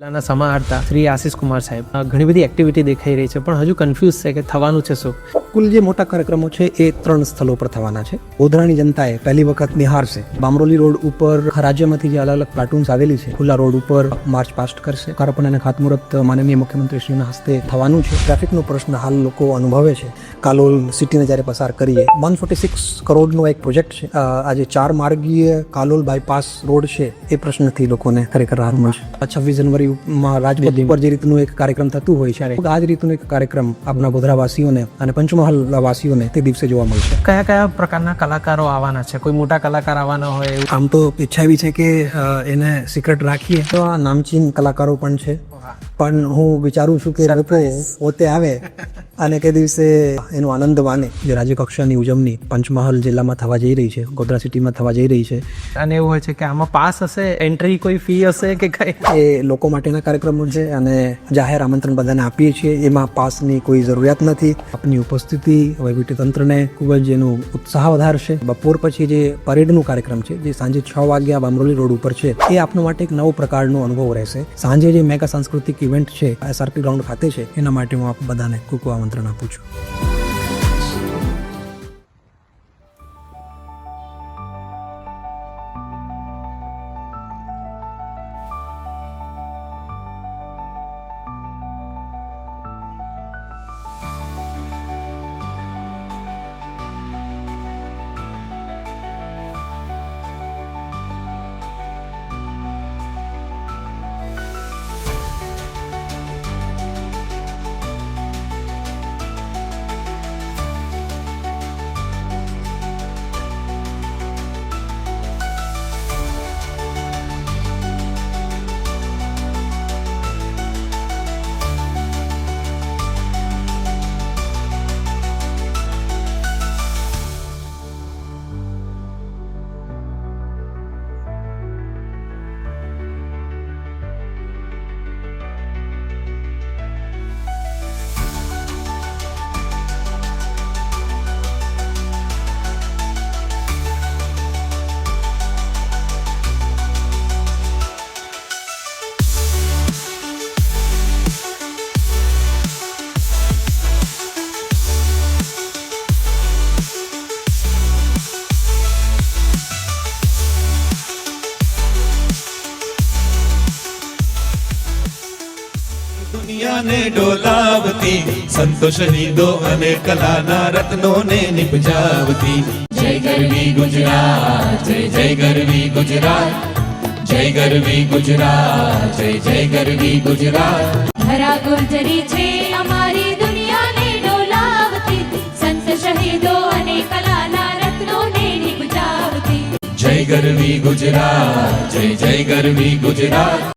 ના સમાહર્તા શ્રી આશિષ કુમાર સાહેબ ઘણી બધી એક્ટિવિટી દેખાઈ રહી છે પણ હજુ કન્ફ્યુઝ છે કે થવાનું છે શું. કુલ જે મોટા કાર્યક્રમો છે એ 3 સ્થળો પર થવાના છે. ગોધરાની જનતાએ પહેલી વખત નિહાળશે. બામરોલી રોડ ઉપર રાજ્યમાંથી જે અલગ અલગ પ્લાટૂન્સ આવેલી છે ખુલ્લા રોડ ઉપર માર્ચ પાસ્ટ કરશે. લોકાર્પણ અને ખાતમુહૂર્ત માનનીય મુખ્યમંત્રીશ્રીના હસ્તે થવાનું છે. ટ્રાફિકનો પ્રશ્ન હાલ લોકો અનુભવે છે. કાલોલ સિટીને જ્યારે પસાર કરીએ 146 કરોડનો એક પ્રોજેક્ટ છે. આજે 4 માર્ગીય કાલોલ બાયપાસ રોડ છે એ પ્રશ્નથી લોકોને ખરેખર રાહત મળશે. 26 જનવરી રાજપથ ઉપર જે રીતનું એક કાર્યક્રમ થતું હોય છે આ જ રીતનું એક કાર્યક્રમ આપણા ગોધરા વાસીઓને અને પંચમહાલ વાસીઓને તે દિવસે જોવા મળશે. કયા કયા પ્રકારના કલાકારો આવવાના છે? કોઈ મોટા કલાકાર આવવાના હોય એવું? આમ તો ઈચ્છા એવી છે કે એને સિક્રેટ રાખીએ તો આ નામચીન કલાકારો પણ છે પણ હું વિચારું છું કે લોકો પોતે આવે અને તે દિવસે એનો આનંદ માને. જે રાજ્ય કક્ષાની ઉજવણી પંચમહાલ જિલ્લામાં થવા જઈ રહી છે, ગોધરા સિટીમાં થવા જઈ રહી છે. અને એવું હોય છે કે આમાં પાસ હશે, એન્ટ્રી કોઈ ફી હશે કે કઈ? એ લોકો માટેના કાર્યક્રમો છે અને જાહેર આમંત્રણ બધાને આપીએ છીએ. એમાં પાસની કોઈ જરૂરિયાત નથી. આપની ઉપસ્થિતિ વહીવટી તંત્રને ખૂબ જ એનો ઉત્સાહ વધારશે. બપોર પછી જે પરેડનું કાર્યક્રમ છે જે સાંજે 6 વાગ્યા બામરોલી રોડ ઉપર છે એ આપનો માટે એક નવો પ્રકારનો અનુભવ રહેશે. સાંજે જે મેગા સાંસ્કૃતિક ઇવેન્ટ છે SRP ગ્રાઉન્ડ ખાતે છે એના માટે હું આપ બધાને ખૂબ આમંત્રણ આપું છું. દુનિયાને ડોલાવતી સંતો શહીદો અને કલાના રત્નોને નિપજાવતી. જય ગરવી ગુજરાત, જય જય ગરવી ગુજરાત, જય ગરવી ગુજરાત, જય જય ગરવી ગુજરાત. ધરા ગુર્જરી છે અમારી દુનિયાને ડોલાવતી સંત શહીદો અને કલાના રત્નોને નિપજાવતી. જય ગરવી ગુજરાત, જય જય ગરવી ગુજરાત.